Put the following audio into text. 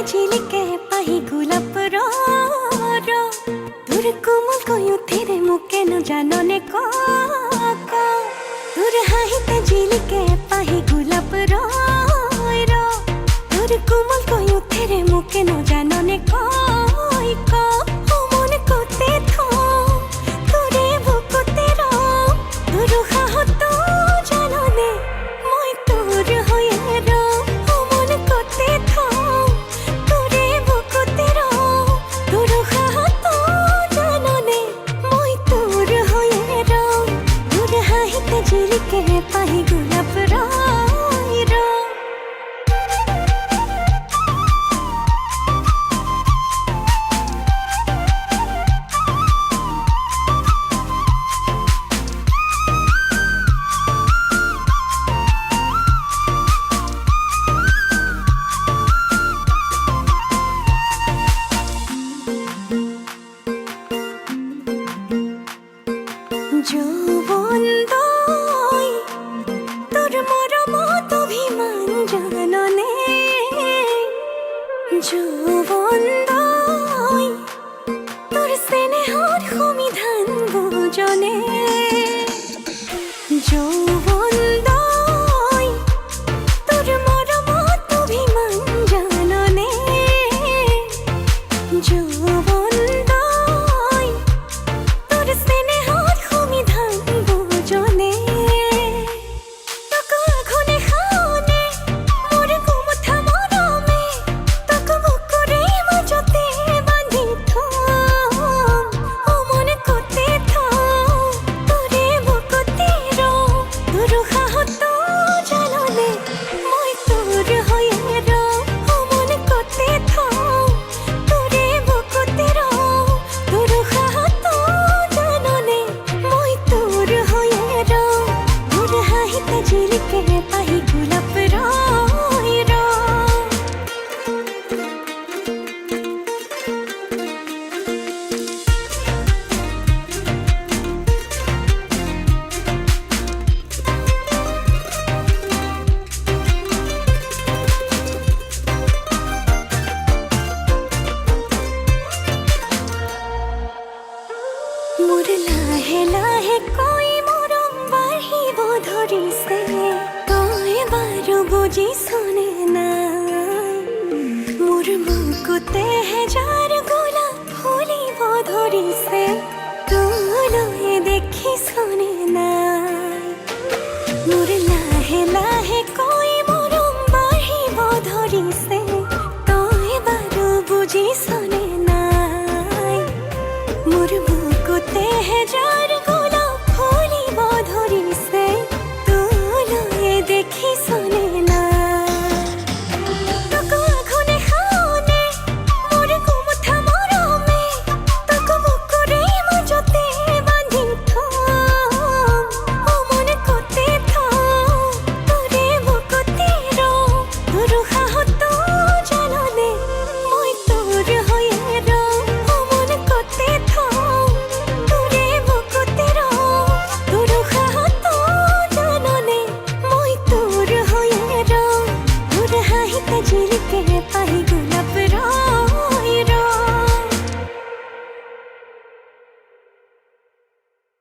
झिलिके पाही गुलाब रो तुर कोमल कोयु तेरे मुके न जानने को तुर हाहिते झिलिके पाही गुलाब रो तुर कोमल कोयु तेरे मुके न जानने को मन कोते थो तुरे बुकुते रो तुर हा तो जानने मोय तुर होये रो मन कोते थो झिलिके पाही गुलाब रो যৌবন দই তোর মরম অভিমান জাননে যৌবন দই তোর স্নেহর সমিধান বুঝনে যৌবন দই তোর মরম অভিমান জাননে যৌবন দই তোর স্নেহর झिलिके पाही गुलाब रो मोर लाहे लाहे कोई मोरम बाहिब धरिसे कय बारो बुझी सुने ना मोर बुकुते है जार